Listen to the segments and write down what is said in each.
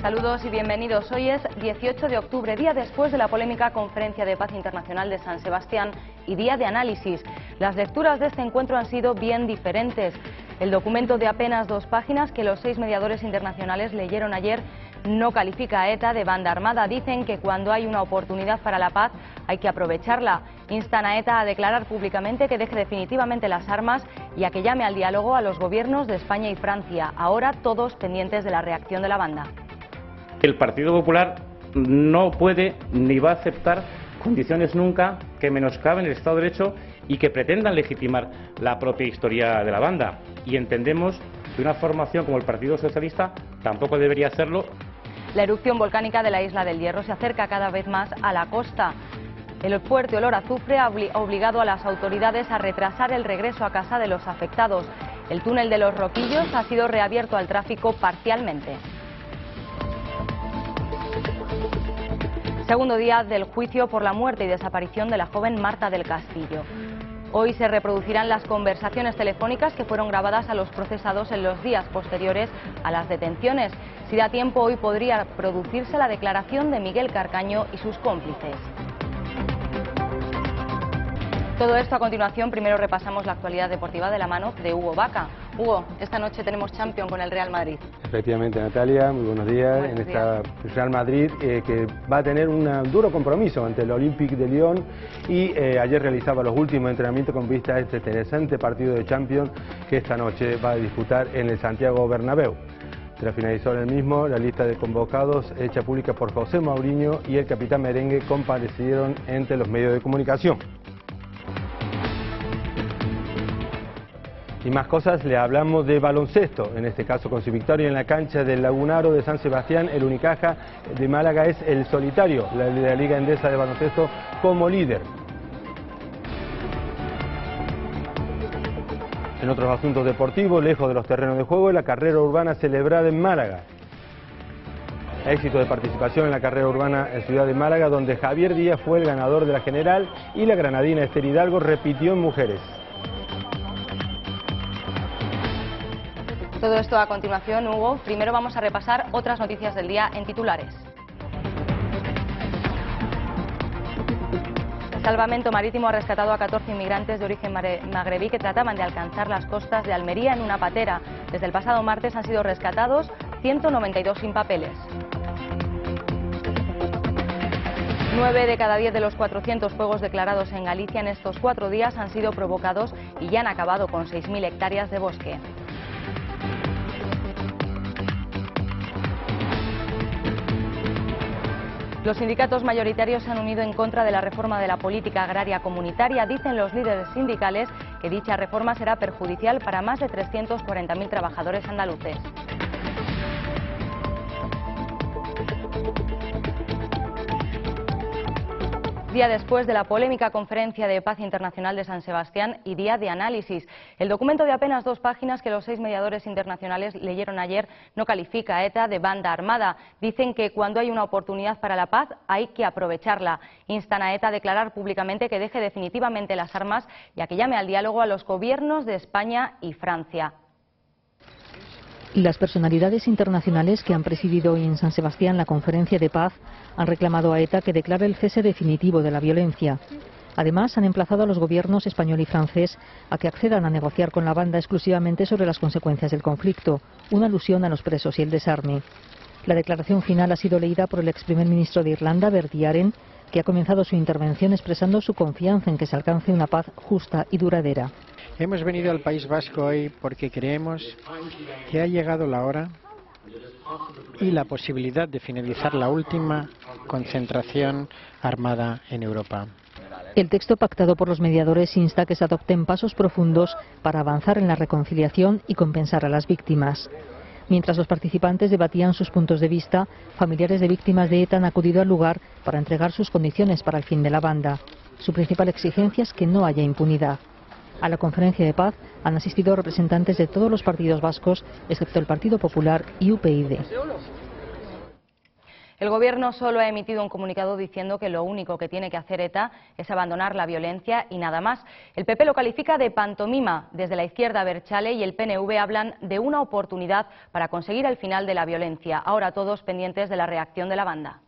Saludos y bienvenidos. Hoy es 18 de octubre, día después de la polémica Conferencia de Paz Internacional de San Sebastián y día de análisis. Las lecturas de este encuentro han sido bien diferentes. El documento de apenas 2 páginas que los 6 mediadores internacionales leyeron ayer no califica a ETA de banda armada. Dicen que cuando hay una oportunidad para la paz hay que aprovecharla. Instan a ETA a declarar públicamente que deje definitivamente las armas y a que llame al diálogo a los gobiernos de España y Francia, ahora todos pendientes de la reacción de la banda. El Partido Popular no puede ni va a aceptar condiciones nunca que menoscaben el Estado de Derecho y que pretendan legitimar la propia historia de la banda. Y entendemos que una formación como el Partido Socialista tampoco debería hacerlo. La erupción volcánica de la Isla del Hierro se acerca cada vez más a la costa. El fuerte olor a azufre ha obligado a las autoridades a retrasar el regreso a casa de los afectados. El túnel de los Roquillos ha sido reabierto al tráfico parcialmente. Segundo día del juicio por la muerte y desaparición de la joven Marta del Castillo. Hoy se reproducirán las conversaciones telefónicas que fueron grabadas a los procesados en los días posteriores a las detenciones. Si da tiempo, hoy podría producirse la declaración de Miguel Carcaño y sus cómplices. Todo esto a continuación. Primero repasamos la actualidad deportiva de la mano de Hugo Vaca. Hugo, esta noche tenemos Champions con el Real Madrid. Efectivamente, Natalia, muy buenos días. Buenos días. Real Madrid que va a tener un duro compromiso ante el Olympique de Lyon y ayer realizaba los últimos entrenamientos con vista a este interesante partido de Champions que esta noche va a disputar en el Santiago Bernabéu. Tras finalizar el mismo, la lista de convocados hecha pública por José Mourinho y el capitán merengue comparecieron entre los medios de comunicación. Y más cosas, le hablamos de baloncesto, en este caso con su victoria en la cancha del Lagunaro de San Sebastián. El Unicaja de Málaga es el solitario, la Liga Endesa de baloncesto, como líder. En otros asuntos deportivos, lejos de los terrenos de juego, la carrera urbana celebrada en Málaga. Éxito de participación en la carrera urbana en Ciudad de Málaga, donde Javier Díaz fue el ganador de la general y la granadina Esther Hidalgo repitió en mujeres. Todo esto a continuación, Hugo. Primero vamos a repasar otras noticias del día en titulares. El Salvamento Marítimo ha rescatado a 14 inmigrantes de origen magrebí que trataban de alcanzar las costas de Almería en una patera. Desde el pasado martes han sido rescatados 192 sin papeles. 9 de cada 10 de los 400 fuegos declarados en Galicia en estos 4 días han sido provocados y ya han acabado con 6.000 hectáreas de bosque. Los sindicatos mayoritarios se han unido en contra de la reforma de la política agraria comunitaria. Dicen los líderes sindicales que dicha reforma será perjudicial para más de 340.000 trabajadores andaluces. Día después de la polémica Conferencia de Paz Internacional de San Sebastián y día de análisis. El documento de apenas 2 páginas que los 6 mediadores internacionales leyeron ayer no califica a ETA de banda armada. Dicen que cuando hay una oportunidad para la paz hay que aprovecharla. Instan a ETA a declarar públicamente que deje definitivamente las armas y a que llame al diálogo a los gobiernos de España y Francia. Las personalidades internacionales que han presidido hoy en San Sebastián la conferencia de paz han reclamado a ETA que declare el cese definitivo de la violencia. Además, han emplazado a los gobiernos español y francés a que accedan a negociar con la banda exclusivamente sobre las consecuencias del conflicto, una alusión a los presos y el desarme. La declaración final ha sido leída por el ex primer ministro de Irlanda, Bertie Ahern, que ha comenzado su intervención expresando su confianza en que se alcance una paz justa y duradera. Hemos venido al País Vasco hoy porque creemos que ha llegado la hora y la posibilidad de finalizar la última concentración armada en Europa. El texto pactado por los mediadores insta a que se adopten pasos profundos para avanzar en la reconciliación y compensar a las víctimas. Mientras los participantes debatían sus puntos de vista, familiares de víctimas de ETA han acudido al lugar para entregar sus condiciones para el fin de la banda. Su principal exigencia es que no haya impunidad. A la conferencia de paz han asistido representantes de todos los partidos vascos, excepto el Partido Popular y UPyD. El Gobierno solo ha emitido un comunicado diciendo que lo único que tiene que hacer ETA es abandonar la violencia y nada más. El PP lo califica de pantomima. Desde la izquierda abertzale y el PNV hablan de una oportunidad para conseguir el final de la violencia. Ahora todos pendientes de la reacción de la banda.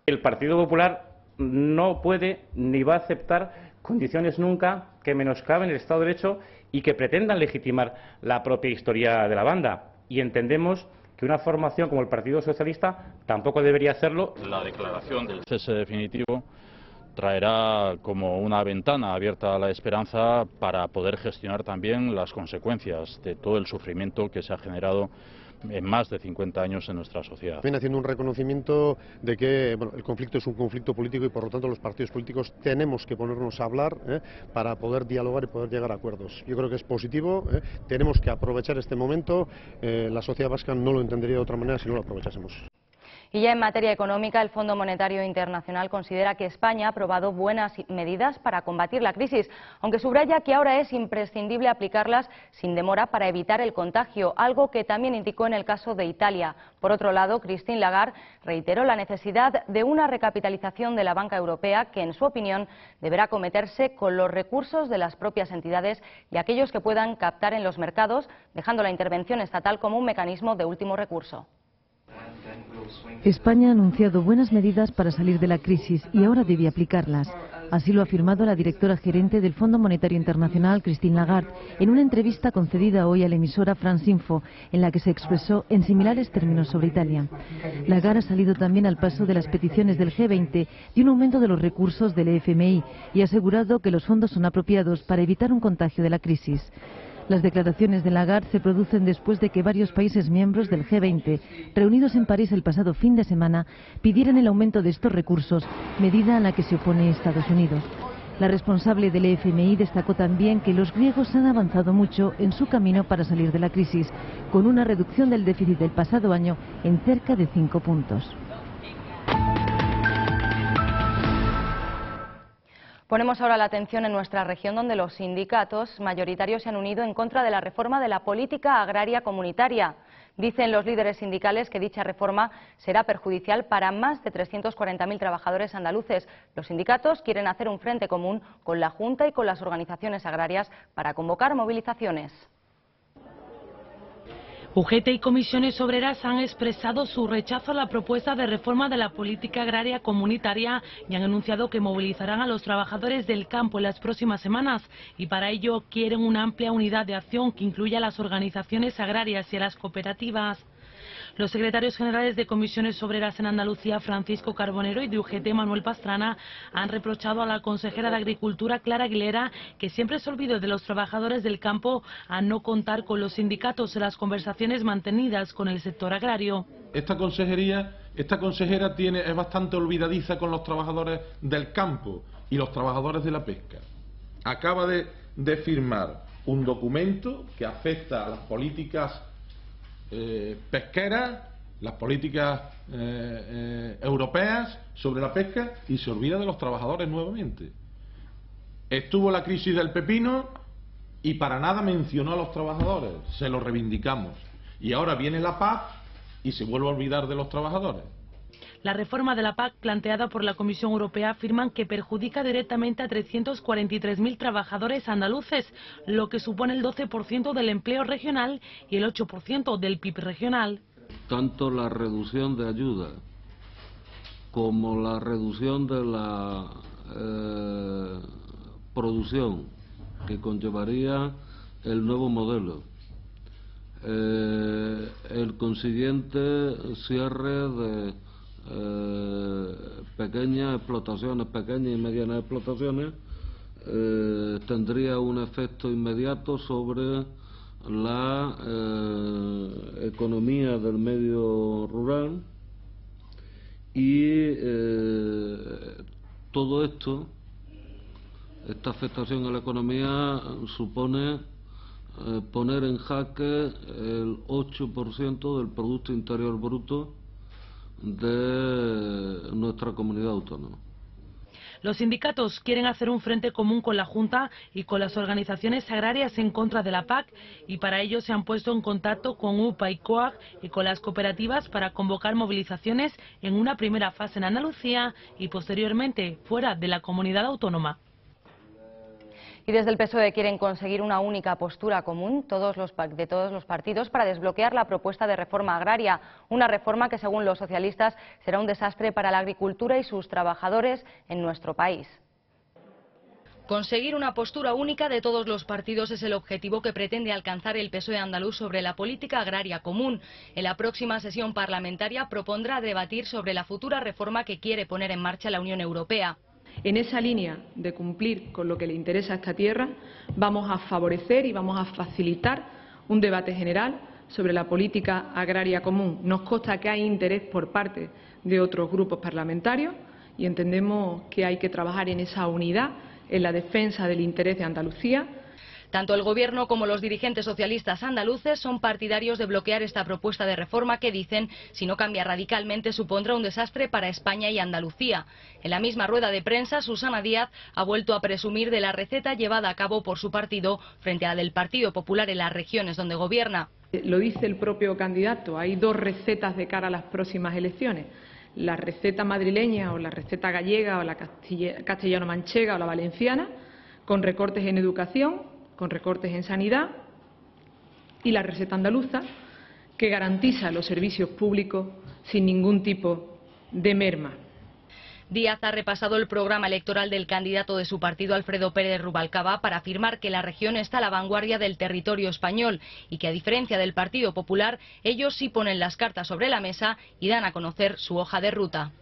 El Partido Popular no puede ni va a aceptar condiciones nunca que menoscaben el Estado de Derecho y que pretendan legitimar la propia historia de la banda. Y entendemos que una formación como el Partido Socialista tampoco debería hacerlo. La declaración del cese definitivo traerá como una ventana abierta a la esperanza para poder gestionar también las consecuencias de todo el sufrimiento que se ha generado en más de 50 años en nuestra sociedad. Viene haciendo un reconocimiento de que el conflicto es un conflicto político y por lo tanto los partidos políticos tenemos que ponernos a hablar para poder dialogar y poder llegar a acuerdos. Yo creo que es positivo, tenemos que aprovechar este momento, la sociedad vasca no lo entendería de otra manera si no lo aprovechásemos. Y ya en materia económica, el Fondo Monetario Internacional considera que España ha aprobado buenas medidas para combatir la crisis, aunque subraya que ahora es imprescindible aplicarlas sin demora para evitar el contagio, algo que también indicó en el caso de Italia. Por otro lado, Christine Lagarde reiteró la necesidad de una recapitalización de la banca europea que, en su opinión, deberá acometerse con los recursos de las propias entidades y aquellos que puedan captar en los mercados, dejando la intervención estatal como un mecanismo de último recurso. España ha anunciado buenas medidas para salir de la crisis y ahora debe aplicarlas. Así lo ha afirmado la directora gerente del Fondo Monetario Internacional, Christine Lagarde, en una entrevista concedida hoy a la emisora France Info, en la que se expresó en similares términos sobre Italia. Lagarde ha salido también al paso de las peticiones del G20 de un aumento de los recursos del FMI y ha asegurado que los fondos son apropiados para evitar un contagio de la crisis. Las declaraciones de Lagarde se producen después de que varios países miembros del G20, reunidos en París el pasado fin de semana, pidieran el aumento de estos recursos, medida a la que se opone Estados Unidos. La responsable del FMI destacó también que los griegos han avanzado mucho en su camino para salir de la crisis, con una reducción del déficit del pasado año en cerca de 5 puntos. Ponemos ahora la atención en nuestra región, donde los sindicatos mayoritarios se han unido en contra de la reforma de la política agraria comunitaria. Dicen los líderes sindicales que dicha reforma será perjudicial para más de 340.000 trabajadores andaluces. Los sindicatos quieren hacer un frente común con la Junta y con las organizaciones agrarias para convocar movilizaciones. UGT y comisiones obreras han expresado su rechazo a la propuesta de reforma de la política agraria comunitaria y han anunciado que movilizarán a los trabajadores del campo en las próximas semanas y para ello quieren una amplia unidad de acción que incluya a las organizaciones agrarias y a las cooperativas. Los secretarios generales de comisiones obreras en Andalucía, Francisco Carbonero, y de UGT, Manuel Pastrana, han reprochado a la consejera de Agricultura, Clara Aguilera, que siempre se olvide de los trabajadores del campo a no contar con los sindicatos en las conversaciones mantenidas con el sector agrario. Esta consejera es bastante olvidadiza con los trabajadores del campo y los trabajadores de la pesca. Acaba de firmar un documento que afecta a las políticas pesqueras, las políticas europeas sobre la pesca y se olvida de los trabajadores nuevamente. Estuvo la crisis del pepino y para nada mencionó a los trabajadores, se lo reivindicamos. Y ahora viene la PAC y se vuelve a olvidar de los trabajadores. La reforma de la PAC planteada por la Comisión Europea afirman que perjudica directamente a 343.000 trabajadores andaluces, lo que supone el 12% del empleo regional y el 8% del PIB regional. Tanto la reducción de ayuda como la reducción de la producción que conllevaría el nuevo modelo, el consiguiente cierre de pequeñas explotaciones, pequeñas y medianas explotaciones, tendría un efecto inmediato sobre la economía del medio rural y todo esto, esta afectación a la economía supone poner en jaque el 8% del Producto Interior Bruto de nuestra comunidad autónoma. Los sindicatos quieren hacer un frente común con la Junta y con las organizaciones agrarias en contra de la PAC, y para ello se han puesto en contacto con UPA y COAG y con las cooperativas para convocar movilizaciones en una primera fase en Andalucía y posteriormente fuera de la comunidad autónoma. Y desde el PSOE quieren conseguir una única postura común de todos los partidos para desbloquear la propuesta de reforma agraria, una reforma que según los socialistas será un desastre para la agricultura y sus trabajadores en nuestro país. Conseguir una postura única de todos los partidos es el objetivo que pretende alcanzar el PSOE andaluz sobre la política agraria común. En la próxima sesión parlamentaria propondrá debatir sobre la futura reforma que quiere poner en marcha la Unión Europea. En esa línea de cumplir con lo que le interesa a esta tierra, vamos a favorecer y vamos a facilitar un debate general sobre la política agraria común. Nos consta que hay interés por parte de otros grupos parlamentarios y entendemos que hay que trabajar en esa unidad, en la defensa del interés de Andalucía. Tanto el Gobierno como los dirigentes socialistas andaluces son partidarios de bloquear esta propuesta de reforma que dicen, si no cambia radicalmente, supondrá un desastre para España y Andalucía. En la misma rueda de prensa, Susana Díaz ha vuelto a presumir de la receta llevada a cabo por su partido frente a la del Partido Popular en las regiones donde gobierna. Lo dice el propio candidato, hay dos recetas de cara a las próximas elecciones. La receta madrileña o la receta gallega o la castellano-manchega o la valenciana, con recortes en educación, con recortes en sanidad, y la receta andaluza, que garantiza los servicios públicos sin ningún tipo de merma. Díaz ha repasado el programa electoral del candidato de su partido, Alfredo Pérez Rubalcaba, para afirmar que la región está a la vanguardia del territorio español y que, a diferencia del Partido Popular, ellos sí ponen las cartas sobre la mesa y dan a conocer su hoja de ruta.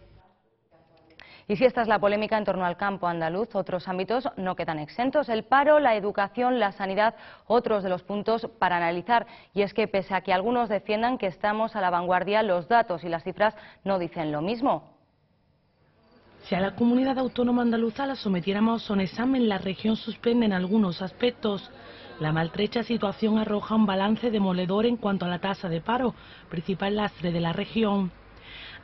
Y si esta es la polémica en torno al campo andaluz, otros ámbitos no quedan exentos. El paro, la educación, la sanidad, otros de los puntos para analizar. Y es que pese a que algunos defiendan que estamos a la vanguardia, los datos y las cifras no dicen lo mismo. Si a la comunidad autónoma andaluza la sometiéramos a un examen, la región suspende en algunos aspectos. La maltrecha situación arroja un balance demoledor en cuanto a la tasa de paro, principal lastre de la región.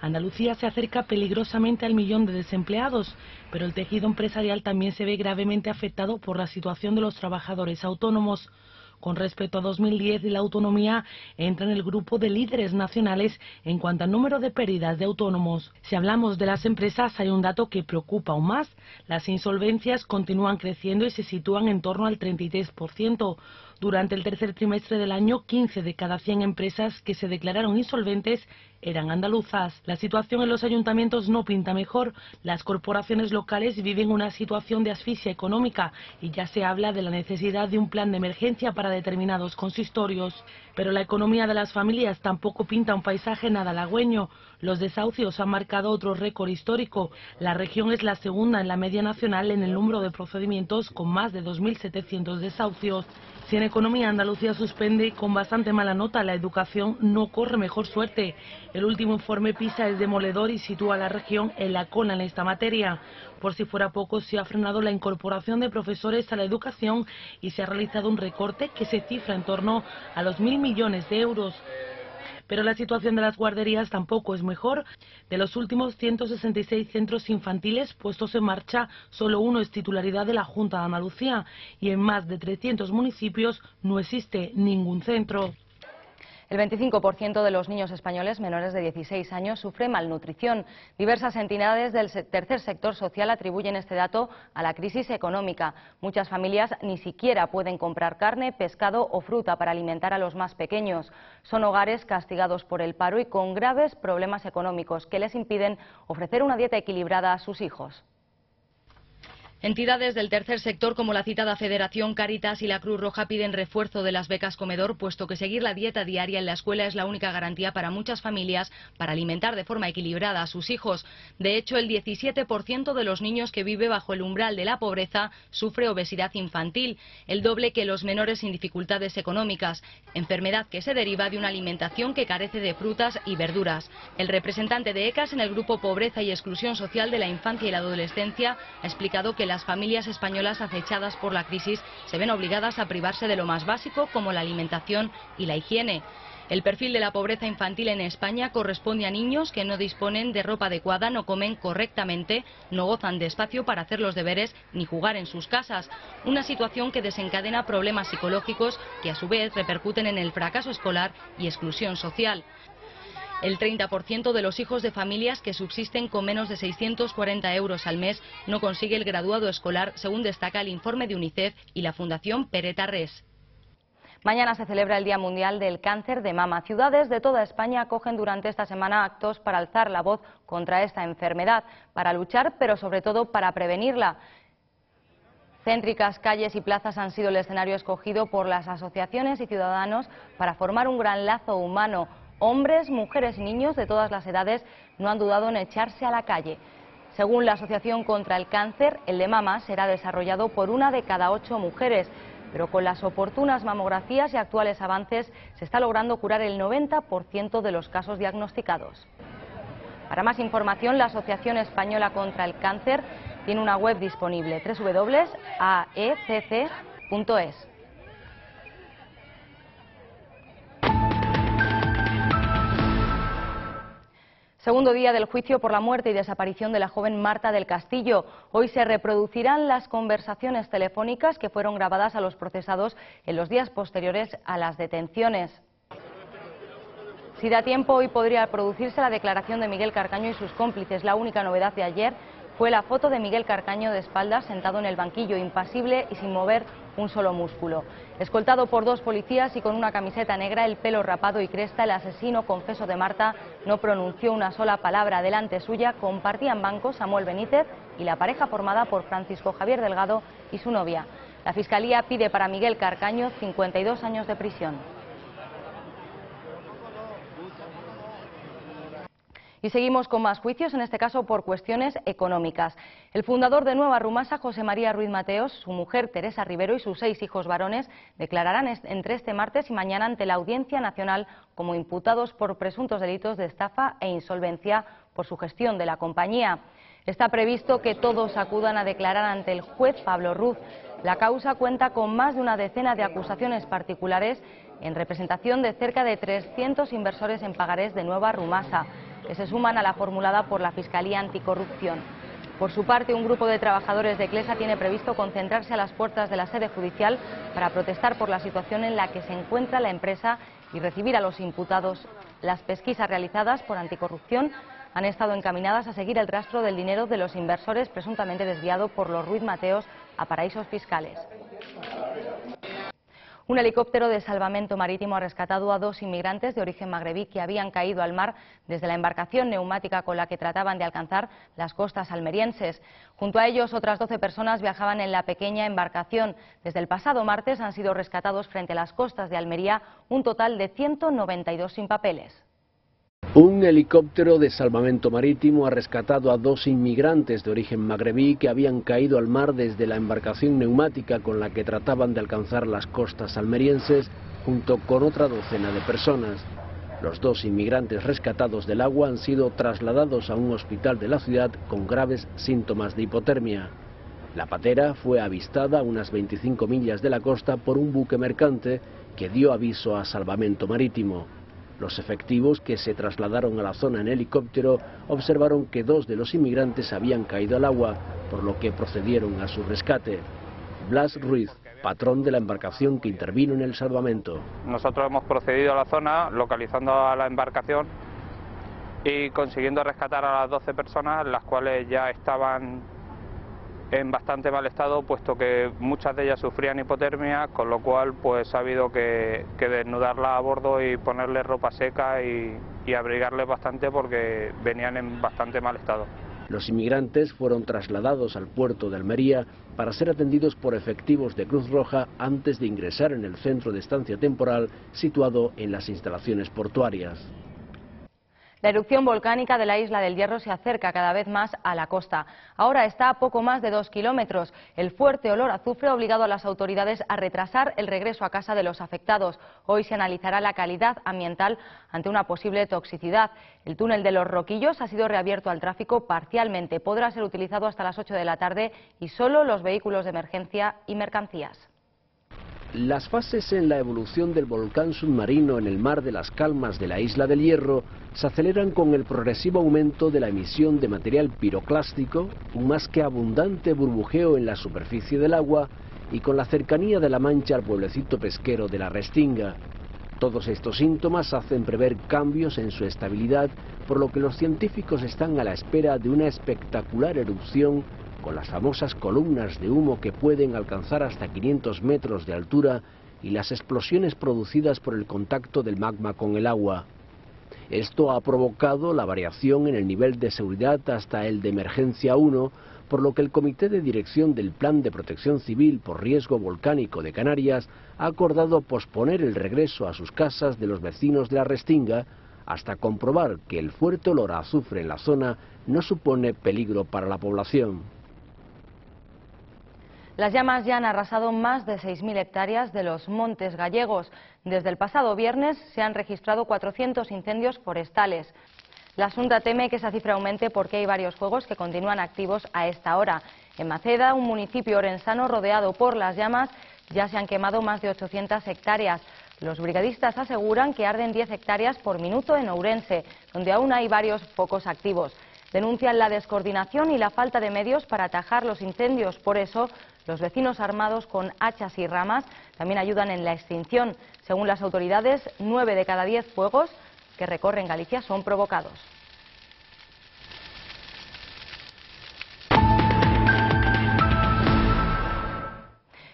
Andalucía se acerca peligrosamente al 1.000.000 de desempleados, pero el tejido empresarial también se ve gravemente afectado por la situación de los trabajadores autónomos. Con respecto a 2010, la autonomía entra en el grupo de líderes nacionales en cuanto al número de pérdidas de autónomos. Si hablamos de las empresas, hay un dato que preocupa aún más. Las insolvencias continúan creciendo y se sitúan en torno al 33%. Durante el tercer trimestre del año, 15 de cada 100 empresas que se declararon insolventes eran andaluzas. La situación en los ayuntamientos no pinta mejor. Las corporaciones locales viven una situación de asfixia económica y ya se habla de la necesidad de un plan de emergencia para determinados consistorios. Pero la economía de las familias tampoco pinta un paisaje nada halagüeño. Los desahucios han marcado otro récord histórico. La región es la segunda en la media nacional en el número de procedimientos, con más de 2.700 desahucios. Si en economía Andalucía suspende con bastante mala nota, la educación no corre mejor suerte. El último informe PISA es demoledor y sitúa a la región en la cola en esta materia. Por si fuera poco, se ha frenado la incorporación de profesores a la educación y se ha realizado un recorte que se cifra en torno a los 1.000 millones de euros. Pero la situación de las guarderías tampoco es mejor. De los últimos 166 centros infantiles puestos en marcha, solo uno es titularidad de la Junta de Andalucía y en más de 300 municipios no existe ningún centro. El 25% de los niños españoles menores de 16 años sufre malnutrición. Diversas entidades del tercer sector social atribuyen este dato a la crisis económica. Muchas familias ni siquiera pueden comprar carne, pescado o fruta para alimentar a los más pequeños. Son hogares castigados por el paro y con graves problemas económicos que les impiden ofrecer una dieta equilibrada a sus hijos. Entidades del tercer sector como la citada Federación, Cáritas y la Cruz Roja piden refuerzo de las becas comedor, puesto que seguir la dieta diaria en la escuela es la única garantía para muchas familias para alimentar de forma equilibrada a sus hijos. De hecho, el 17% de los niños que vive bajo el umbral de la pobreza sufre obesidad infantil, el doble que los menores sin dificultades económicas, enfermedad que se deriva de una alimentación que carece de frutas y verduras. El representante de ECAS en el grupo Pobreza y Exclusión Social de la Infancia y la Adolescencia ha explicado que las familias españolas acechadas por la crisis se ven obligadas a privarse de lo más básico como la alimentación y la higiene. El perfil de la pobreza infantil en España corresponde a niños que no disponen de ropa adecuada, no comen correctamente, no gozan de espacio para hacer los deberes ni jugar en sus casas. Una situación que desencadena problemas psicológicos que a su vez repercuten en el fracaso escolar y exclusión social. El 30% de los hijos de familias que subsisten con menos de 640 euros al mes no consigue el graduado escolar, según destaca el informe de UNICEF y la Fundación Pereta Res. Mañana se celebra el Día Mundial del Cáncer de Mama. Ciudades de toda España acogen durante esta semana actos para alzar la voz contra esta enfermedad, para luchar, pero sobre todo para prevenirla. Céntricas calles y plazas han sido el escenario escogido por las asociaciones y ciudadanos para formar un gran lazo humano. Hombres, mujeres y niños de todas las edades no han dudado en echarse a la calle. Según la Asociación contra el Cáncer, el de mama será desarrollado por 1 de cada 8 mujeres. Pero con las oportunas mamografías y actuales avances se está logrando curar el 90% de los casos diagnosticados. Para más información, la Asociación Española contra el Cáncer tiene una web disponible, www.aecc.es. Segundo día del juicio por la muerte y desaparición de la joven Marta del Castillo. Hoy se reproducirán las conversaciones telefónicas que fueron grabadas a los procesados en los días posteriores a las detenciones. Si da tiempo, hoy podría producirse la declaración de Miguel Carcaño y sus cómplices. La única novedad de ayer fue la foto de Miguel Carcaño de espaldas, sentado en el banquillo, impasible y sin mover un solo músculo. Escoltado por 2 policías y con una camiseta negra, el pelo rapado y cresta, el asesino confeso de Marta no pronunció una sola palabra. Delante suya compartían banco Samuel Benítez y la pareja formada por Francisco Javier Delgado y su novia. La Fiscalía pide para Miguel Carcaño 52 años de prisión. Y seguimos con más juicios, en este caso por cuestiones económicas. El fundador de Nueva Rumasa, José María Ruiz Mateos, su mujer Teresa Rivero y sus 6 hijos varones declararán entre este martes y mañana ante la Audiencia Nacional como imputados por presuntos delitos de estafa e insolvencia por su gestión de la compañía. Está previsto que todos acudan a declarar ante el juez Pablo Ruz. La causa cuenta con más de una decena de acusaciones particulares en representación de cerca de 300 inversores en pagarés de Nueva Rumasa, que se suman a la formulada por la Fiscalía Anticorrupción. Por su parte, un grupo de trabajadores de Clesa tiene previsto concentrarse a las puertas de la sede judicial para protestar por la situación en la que se encuentra la empresa y recibir a los imputados. Las pesquisas realizadas por Anticorrupción han estado encaminadas a seguir el rastro del dinero de los inversores presuntamente desviado por los Ruiz Mateos a paraísos fiscales. Un helicóptero de salvamento marítimo ha rescatado a 2 inmigrantes de origen magrebí que habían caído al mar desde la embarcación neumática con la que trataban de alcanzar las costas almerienses. Junto a ellos, otras 12 personas viajaban en la pequeña embarcación. Desde el pasado martes han sido rescatados frente a las costas de Almería un total de 192 sin papeles. Un helicóptero de salvamento marítimo ha rescatado a 2 inmigrantes de origen magrebí que habían caído al mar desde la embarcación neumática con la que trataban de alcanzar las costas almerienses junto con otra docena de personas. Los 2 inmigrantes rescatados del agua han sido trasladados a un hospital de la ciudad con graves síntomas de hipotermia. La patera fue avistada a unas 25 millas de la costa por un buque mercante que dio aviso a salvamento marítimo. Los efectivos que se trasladaron a la zona en helicóptero observaron que 2 de los inmigrantes habían caído al agua, por lo que procedieron a su rescate. Blas Ruiz, patrón de la embarcación que intervino en el salvamento. Nosotros hemos procedido a la zona, localizando a la embarcación y consiguiendo rescatar a las 12 personas, las cuales ya estaban en bastante mal estado, puesto que muchas de ellas sufrían hipotermia, con lo cual pues ha habido que desnudarla a bordo y ponerle ropa seca y abrigarles bastante porque venían en bastante mal estado. Los inmigrantes fueron trasladados al puerto de Almería para ser atendidos por efectivos de Cruz Roja antes de ingresar en el centro de estancia temporal situado en las instalaciones portuarias. La erupción volcánica de la isla del Hierro se acerca cada vez más a la costa. Ahora está a poco más de 2 kilómetros. El fuerte olor a azufre ha obligado a las autoridades a retrasar el regreso a casa de los afectados. Hoy se analizará la calidad ambiental ante una posible toxicidad. El túnel de los Roquillos ha sido reabierto al tráfico parcialmente. Podrá ser utilizado hasta las 8 de la tarde y solo los vehículos de emergencia y mercancías. Las fases en la evolución del volcán submarino en el mar de las Calmas de la Isla del Hierro se aceleran con el progresivo aumento de la emisión de material piroclástico, un más que abundante burbujeo en la superficie del agua y con la cercanía de la Mancha al pueblecito pesquero de la Restinga. Todos estos síntomas hacen prever cambios en su estabilidad, por lo que los científicos están a la espera de una espectacular erupción con las famosas columnas de humo que pueden alcanzar hasta 500 metros de altura y las explosiones producidas por el contacto del magma con el agua. Esto ha provocado la variación en el nivel de seguridad hasta el de emergencia 1, por lo que el Comité de Dirección del Plan de Protección Civil por Riesgo Volcánico de Canarias ha acordado posponer el regreso a sus casas de los vecinos de la Restinga hasta comprobar que el fuerte olor a azufre en la zona no supone peligro para la población. Las llamas ya han arrasado más de 6.000 hectáreas de los montes gallegos. Desde el pasado viernes se han registrado 400 incendios forestales. La Xunta teme que esa cifra aumente porque hay varios fuegos que continúan activos a esta hora. En Maceda, un municipio orensano rodeado por las llamas, ya se han quemado más de 800 hectáreas. Los brigadistas aseguran que arden 10 hectáreas por minuto en Ourense, donde aún hay varios focos activos. Denuncian la descoordinación y la falta de medios para atajar los incendios. Por eso, los vecinos armados con hachas y ramas también ayudan en la extinción. Según las autoridades, 9 de cada 10 fuegos que recorren Galicia son provocados.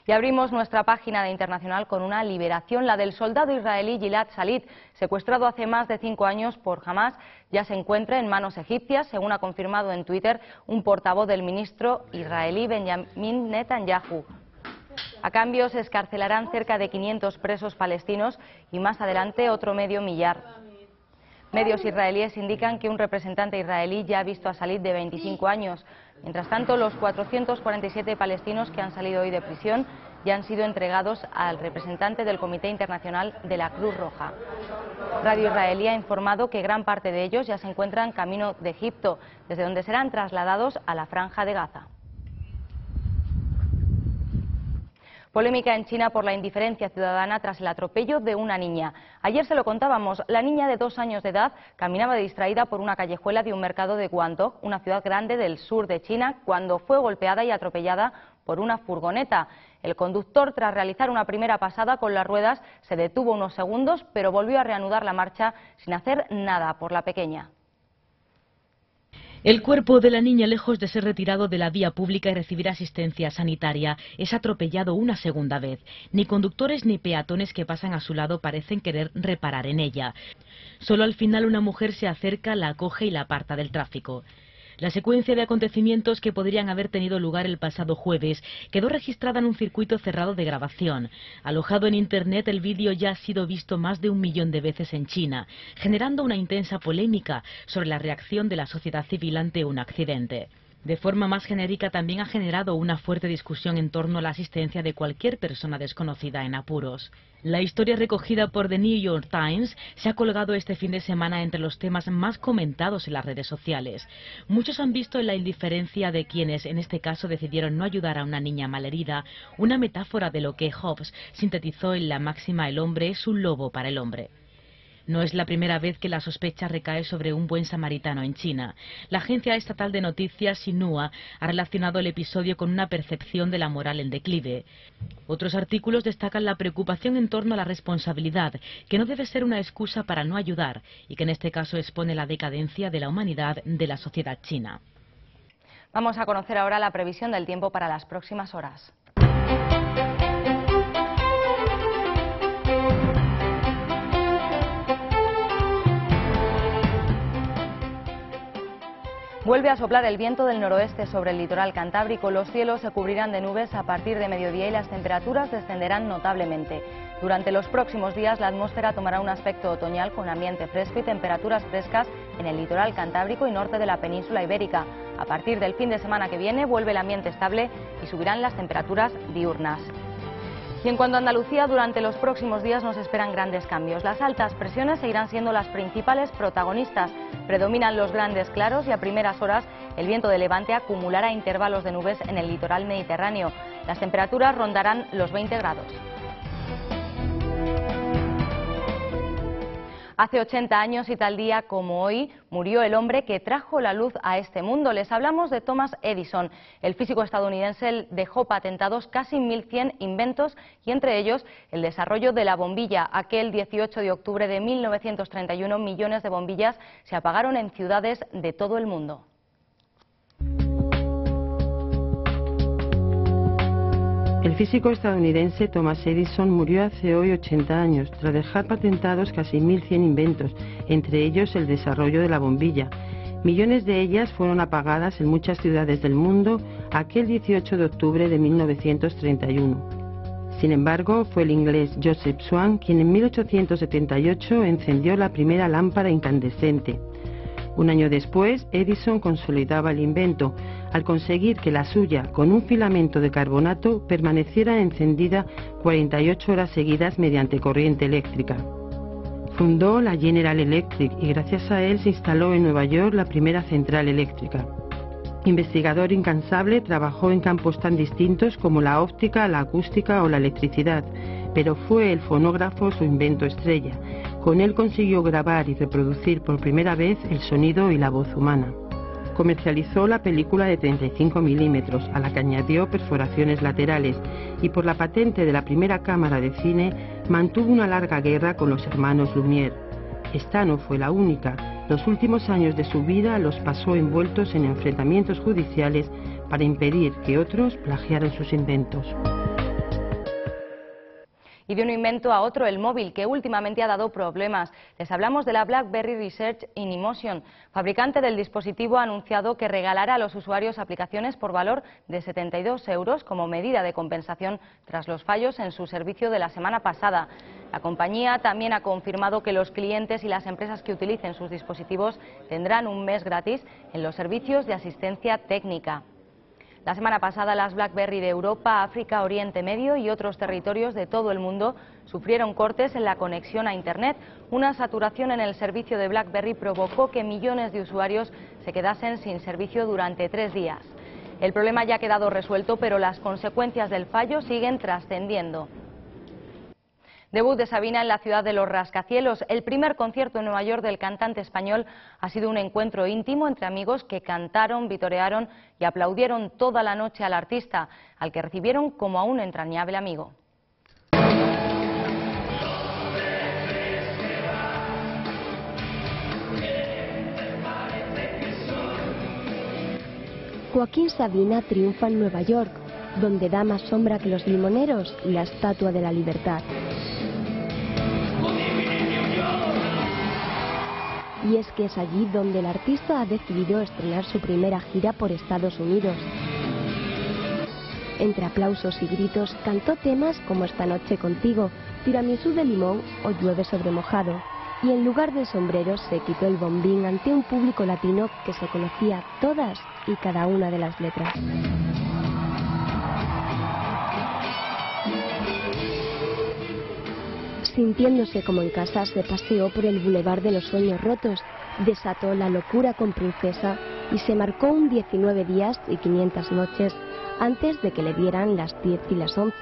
Y abrimos nuestra página de internacional con una liberación, la del soldado israelí Gilad Shalit, secuestrado hace más de 5 años por Hamás, ya se encuentra en manos egipcias, según ha confirmado en Twitter un portavoz del ministro israelí Benjamin Netanyahu. A cambio se excarcelarán cerca de 500 presos palestinos y más adelante otro medio millar. Medios israelíes indican que un representante israelí ya ha visto a Shalit de 25 años. Mientras tanto, los 447 palestinos que han salido hoy de prisión ya han sido entregados al representante del Comité Internacional de la Cruz Roja. Radio israelí ha informado que gran parte de ellos ya se encuentran camino de Egipto, desde donde serán trasladados a la Franja de Gaza. Polémica en China por la indiferencia ciudadana tras el atropello de una niña. Ayer se lo contábamos, la niña de 2 años de edad caminaba distraída por una callejuela de un mercado de Guangdong, una ciudad grande del sur de China, cuando fue golpeada y atropellada por una furgoneta. El conductor, tras realizar una primera pasada con las ruedas, se detuvo unos segundos, pero volvió a reanudar la marcha sin hacer nada por la pequeña. El cuerpo de la niña, lejos de ser retirado de la vía pública y recibir asistencia sanitaria, es atropellado una segunda vez. Ni conductores ni peatones que pasan a su lado parecen querer reparar en ella. Solo al final una mujer se acerca, la acoge y la aparta del tráfico. La secuencia de acontecimientos que podrían haber tenido lugar el pasado jueves quedó registrada en un circuito cerrado de grabación. Alojado en Internet, el vídeo ya ha sido visto más de 1 millón de veces en China, generando una intensa polémica sobre la reacción de la sociedad civil ante un accidente. De forma más genérica, también ha generado una fuerte discusión en torno a la asistencia de cualquier persona desconocida en apuros. La historia recogida por The New York Times se ha colgado este fin de semana entre los temas más comentados en las redes sociales. Muchos han visto en la indiferencia de quienes, en este caso, decidieron no ayudar a una niña malherida, una metáfora de lo que Hobbes sintetizó en la máxima "el hombre es un lobo para el hombre". No es la primera vez que la sospecha recae sobre un buen samaritano en China. La agencia estatal de noticias Xinhua ha relacionado el episodio con una percepción de la moral en declive. Otros artículos destacan la preocupación en torno a la responsabilidad, que no debe ser una excusa para no ayudar y que en este caso expone la decadencia de la humanidad de la sociedad china. Vamos a conocer ahora la previsión del tiempo para las próximas horas. Vuelve a soplar el viento del noroeste sobre el litoral cantábrico, los cielos se cubrirán de nubes a partir de mediodía y las temperaturas descenderán notablemente. Durante los próximos días la atmósfera tomará un aspecto otoñal con ambiente fresco y temperaturas frescas en el litoral cantábrico y norte de la península ibérica. A partir del fin de semana que viene vuelve el ambiente estable y subirán las temperaturas diurnas. Y en cuanto a Andalucía, durante los próximos días nos esperan grandes cambios. Las altas presiones seguirán siendo las principales protagonistas. Predominan los grandes claros y a primeras horas el viento de levante acumulará intervalos de nubes en el litoral mediterráneo. Las temperaturas rondarán los 20 grados. Hace 80 años y tal día como hoy murió el hombre que trajo la luz a este mundo. Les hablamos de Thomas Edison. El físico estadounidense dejó patentados casi 1100 inventos y entre ellos el desarrollo de la bombilla. Aquel 18 de octubre de 1931 millones de bombillas se apagaron en ciudades de todo el mundo. El físico estadounidense Thomas Edison murió hace hoy 80 años, tras dejar patentados casi 1100 inventos, entre ellos el desarrollo de la bombilla. Millones de ellas fueron apagadas en muchas ciudades del mundo aquel 18 de octubre de 1931. Sin embargo, fue el inglés Joseph Swan quien en 1878 encendió la primera lámpara incandescente. Un año después, Edison consolidaba el invento, al conseguir que la suya, con un filamento de carbonato, permaneciera encendida 48 horas seguidas mediante corriente eléctrica. Fundó la General Electric y gracias a él se instaló en Nueva York la primera central eléctrica. Investigador incansable, trabajó en campos tan distintos como la óptica, la acústica o la electricidad, pero fue el fonógrafo su invento estrella. Con él consiguió grabar y reproducir por primera vez el sonido y la voz humana. Comercializó la película de 35 milímetros, a la que añadió perforaciones laterales, y por la patente de la primera cámara de cine mantuvo una larga guerra con los hermanos Lumière. Esta no fue la única. Los últimos años de su vida los pasó envueltos en enfrentamientos judiciales para impedir que otros plagiaran sus inventos. Y de un invento a otro, el móvil, que últimamente ha dado problemas. Les hablamos de la BlackBerry Research in Emotion. Fabricante del dispositivo ha anunciado que regalará a los usuarios aplicaciones por valor de 72 euros como medida de compensación tras los fallos en su servicio de la semana pasada. La compañía también ha confirmado que los clientes y las empresas que utilicen sus dispositivos tendrán un mes gratis en los servicios de asistencia técnica. La semana pasada las BlackBerry de Europa, África, Oriente Medio y otros territorios de todo el mundo sufrieron cortes en la conexión a Internet. Una saturación en el servicio de BlackBerry provocó que millones de usuarios se quedasen sin servicio durante 3 días. El problema ya ha quedado resuelto, pero las consecuencias del fallo siguen trascendiendo. Debut de Sabina en la ciudad de los rascacielos. El primer concierto en Nueva York del cantante español ha sido un encuentro íntimo entre amigos que cantaron, vitorearon y aplaudieron toda la noche al artista, al que recibieron como a un entrañable amigo. Joaquín Sabina triunfa en Nueva York, donde da más sombra que los limoneros y la Estatua de la Libertad. Y es que es allí donde el artista ha decidido estrenar su primera gira por Estados Unidos. Entre aplausos y gritos cantó temas como Esta noche contigo, Tiramisú de limón o Llueve sobre mojado. Y en lugar de sombreros se quitó el bombín ante un público latino que se conocía todas y cada una de las letras. Sintiéndose como en casa, se paseó por el Boulevard de los Sueños Rotos, desató La locura con Princesa y se marcó un 19 días y 500 noches antes de que le dieran las 10 y las 11.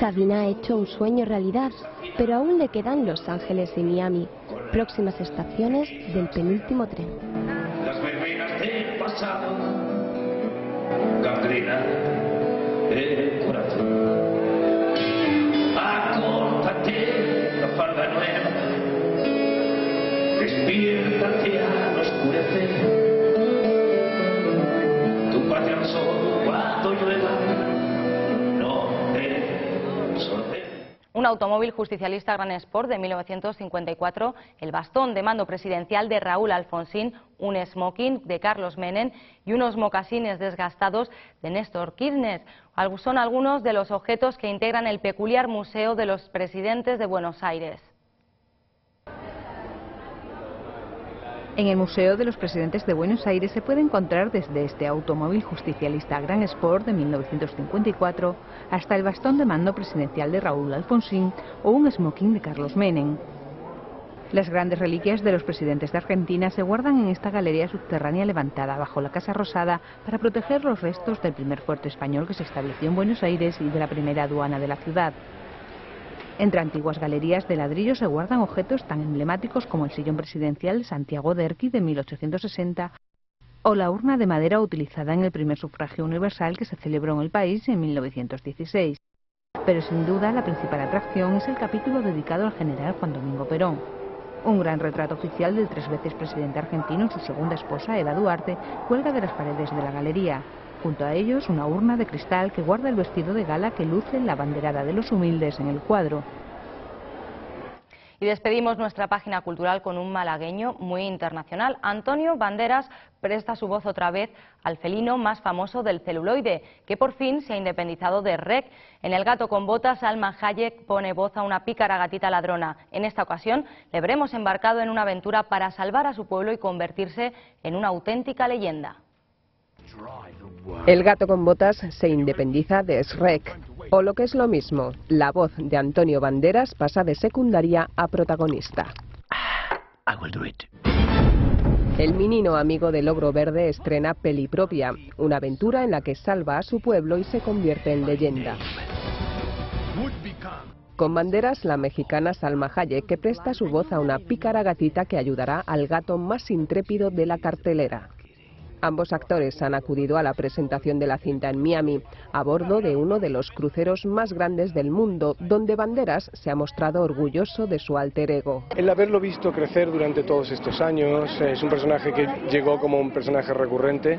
Sabina ha hecho un sueño realidad, pero aún le quedan Los Ángeles y Miami, próximas estaciones del penúltimo tren. Las verbenas del pasado, gangrena el corazón. Acótate la falda nueva, despiértate al oscurecer. Tu patria al sol cuando llueva, no te sorprende. Un automóvil justicialista Gran Sport de 1954, el bastón de mando presidencial de Raúl Alfonsín, un smoking de Carlos Menem y unos mocasines desgastados de Néstor Kirchner. Son algunos de los objetos que integran el peculiar Museo de los Presidentes de Buenos Aires. En el Museo de los Presidentes de Buenos Aires se puede encontrar desde este automóvil justicialista Gran Sport de 1954 hasta el bastón de mando presidencial de Raúl Alfonsín o un smoking de Carlos Menem. Las grandes reliquias de los presidentes de Argentina se guardan en esta galería subterránea levantada bajo la Casa Rosada para proteger los restos del primer fuerte español que se estableció en Buenos Aires y de la primera aduana de la ciudad. Entre antiguas galerías de ladrillo se guardan objetos tan emblemáticos como el sillón presidencial de Santiago de Erqui de 1860 o la urna de madera utilizada en el primer sufragio universal que se celebró en el país en 1916. Pero sin duda la principal atracción es el capítulo dedicado al general Juan Domingo Perón. Un gran retrato oficial del 3 veces presidente argentino y su segunda esposa, Eva Duarte, cuelga de las paredes de la galería. Junto a ellos, una urna de cristal que guarda el vestido de gala que luce la banderada de los humildes en el cuadro. Y despedimos nuestra página cultural con un malagueño muy internacional. Antonio Banderas presta su voz otra vez al felino más famoso del celuloide, que por fin se ha independizado de REC. En El gato con botas, Salma Hayek pone voz a una pícara gatita ladrona. En esta ocasión le veremos embarcado en una aventura para salvar a su pueblo y convertirse en una auténtica leyenda. El gato con botas se independiza de Shrek, o lo que es lo mismo, la voz de Antonio Banderas pasa de secundaria a protagonista. El menino amigo del ogro verde estrena peli propia, una aventura en la que salva a su pueblo y se convierte en leyenda. Con Banderas, la mexicana Salma Hayek, que presta su voz a una pícara gatita que ayudará al gato más intrépido de la cartelera. Ambos actores han acudido a la presentación de la cinta en Miami, a bordo de uno de los cruceros más grandes del mundo, donde Banderas se ha mostrado orgulloso de su alter ego. El haberlo visto crecer durante todos estos años, es un personaje que llegó como un personaje recurrente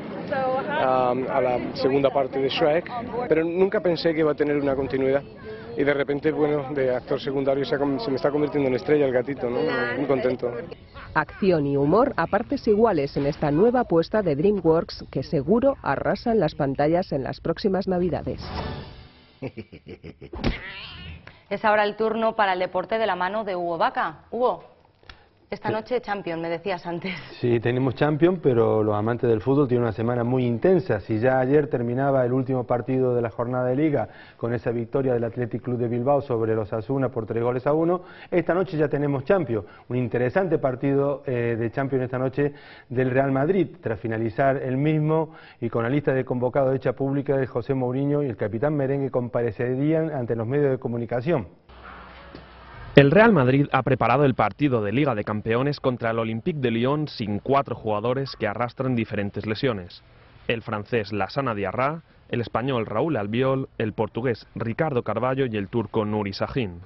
a la segunda parte de Shrek, pero nunca pensé que iba a tener una continuidad. Y de repente, bueno, de actor secundario se me está convirtiendo en estrella el gatito, ¿no? Muy contento. Acción y humor a partes iguales en esta nueva apuesta de DreamWorks que seguro arrasan las pantallas en las próximas Navidades. Es ahora el turno para el deporte de la mano de Hugo Vaca. Hugo, esta noche Champions, me decías antes. Sí, tenemos Champions, pero los amantes del fútbol tienen una semana muy intensa. Si ya ayer terminaba el último partido de la jornada de Liga con esa victoria del Athletic Club de Bilbao sobre los Osasuna por 3-1, esta noche ya tenemos Champions. Un interesante partido de Champions esta noche del Real Madrid, tras finalizar el mismo y con la lista de convocados hecha pública de José Mourinho y el capitán merengue comparecerían ante los medios de comunicación. El Real Madrid ha preparado el partido de Liga de Campeones contra el Olympique de Lyon sin 4 jugadores que arrastran diferentes lesiones. El francés Lassana Diarra, el español Raúl Albiol, el portugués Ricardo Carvalho y el turco Nuri Sahin.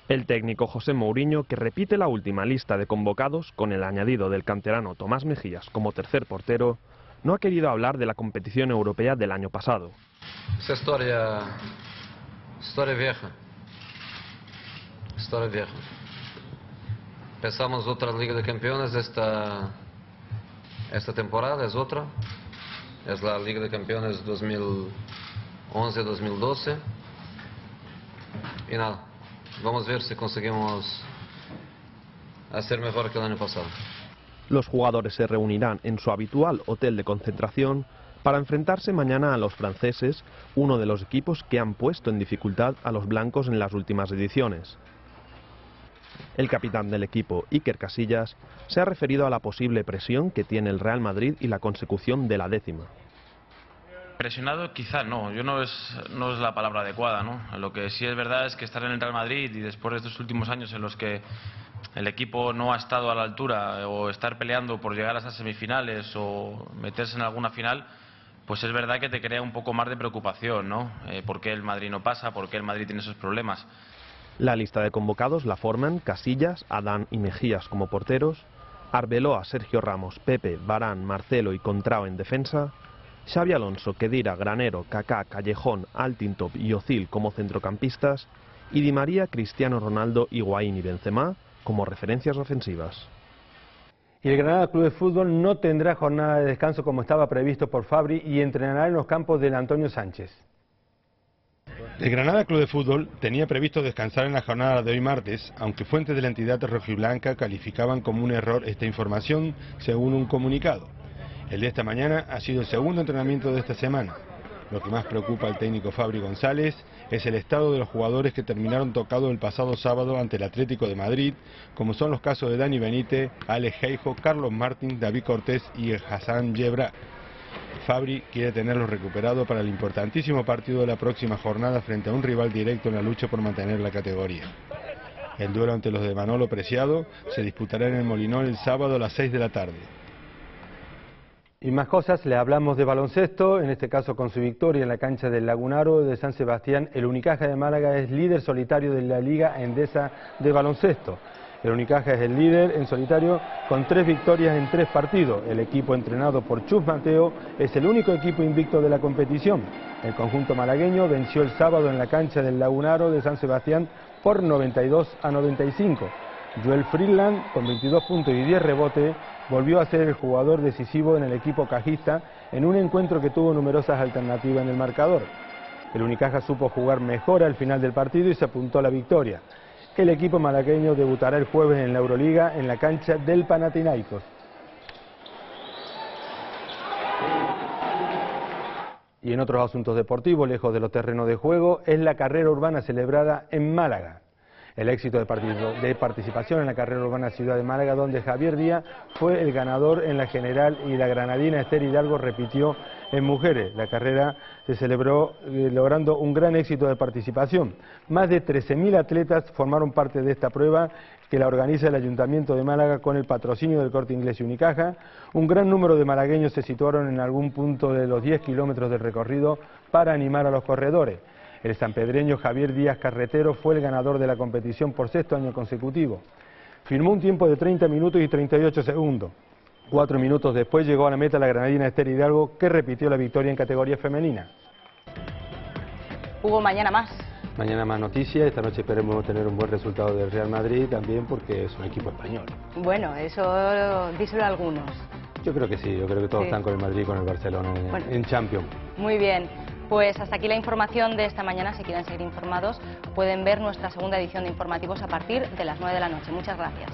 El técnico José Mourinho, que repite la última lista de convocados con el añadido del canterano Tomás Mejías como tercer portero, no ha querido hablar de la competición europea del año pasado. Esa historia vieja. Historia vieja. Empezamos otra Liga de Campeones esta temporada, es otra. Es la Liga de Campeones 2011-2012. Y nada, vamos a ver si conseguimos hacer mejor que el año pasado. Los jugadores se reunirán en su habitual hotel de concentración para enfrentarse mañana a los franceses, uno de los equipos que han puesto en dificultad a los blancos en las últimas ediciones. El capitán del equipo, Iker Casillas, se ha referido a la posible presión que tiene el Real Madrid y la consecución de la 10ª. Presionado quizá no, no es la palabra adecuada, ¿no? Lo que sí es verdad es que estar en el Real Madrid y después de estos últimos años en los que el equipo no ha estado a la altura o estar peleando por llegar a esas semifinales o meterse en alguna final, pues es verdad que te crea un poco más de preocupación, ¿no? ¿Por qué el Madrid no pasa? ¿Por qué el Madrid tiene esos problemas? La lista de convocados la forman Casillas, Adán y Mejías como porteros, Arbeloa, Sergio Ramos, Pepe, Varane, Marcelo y Contrao en defensa, Xabi Alonso, Khedira, Granero, Kaká, Callejón, Altintop y Ozil como centrocampistas y Di María, Cristiano Ronaldo, Higuaín y Benzema como referencias ofensivas. Y el Granada Club de Fútbol no tendrá jornada de descanso como estaba previsto por Fabri y entrenará en los campos del Antonio Sánchez. El Granada Club de Fútbol tenía previsto descansar en la jornada de hoy martes, aunque fuentes de la entidad rojiblanca calificaban como un error esta información según un comunicado. El de esta mañana ha sido el segundo entrenamiento de esta semana. Lo que más preocupa al técnico Fabri González es el estado de los jugadores que terminaron tocados el pasado sábado ante el Atlético de Madrid, como son los casos de Dani Benítez, Alex Geijo, Carlos Martín, David Cortés y Hassan Yebra. Fabri quiere tenerlo recuperado para el importantísimo partido de la próxima jornada frente a un rival directo en la lucha por mantener la categoría. El duelo ante los de Manolo Preciado se disputará en el Molinón el sábado a las 6 de la tarde. Y más cosas, le hablamos de baloncesto, en este caso con su victoria en la cancha del Lagunaro de San Sebastián. El Unicaja de Málaga es líder solitario de la Liga Endesa de baloncesto. El Unicaja es el líder en solitario con 3 victorias en 3 partidos. El equipo entrenado por Chus Mateo es el único equipo invicto de la competición. El conjunto malagueño venció el sábado en la cancha del Lagunaro de San Sebastián por 92-95. Joel Friedland, con 22 puntos y 10 rebotes, volvió a ser el jugador decisivo en el equipo cajista en un encuentro que tuvo numerosas alternativas en el marcador. El Unicaja supo jugar mejor al final del partido y se apuntó a la victoria. El equipo malagueño debutará el jueves en la Euroliga en la cancha del Panathinaikos. Y en otros asuntos deportivos, lejos de los terrenos de juego, es la carrera urbana celebrada en Málaga. El éxito de participación en la carrera urbana Ciudad de Málaga, donde Javier Díaz fue el ganador en la general y la granadina Esther Hidalgo repitió en mujeres. La carrera se celebró logrando un gran éxito de participación. Más de 13.000 atletas formaron parte de esta prueba que la organiza el Ayuntamiento de Málaga con el patrocinio del Corte Inglés y Unicaja. Un gran número de malagueños se situaron en algún punto de los 10 kilómetros del recorrido para animar a los corredores. El sanpedreño Javier Díaz Carretero fue el ganador de la competición por 6º año consecutivo. Firmó un tiempo de 30 minutos y 38 segundos. 4 minutos después llegó a la meta la granadina Esther Hidalgo, que repitió la victoria en categoría femenina. Hugo, mañana más. Mañana más noticias. Esta noche esperemos tener un buen resultado del Real Madrid también, porque es un equipo español. Bueno, eso díselo a algunos. Yo creo que sí, yo creo que todos están con el Madrid y con el Barcelona en Champions. Muy bien. Pues hasta aquí la información de esta mañana. Si quieren seguir informados, pueden ver nuestra segunda edición de informativos a partir de las 9 de la noche. Muchas gracias.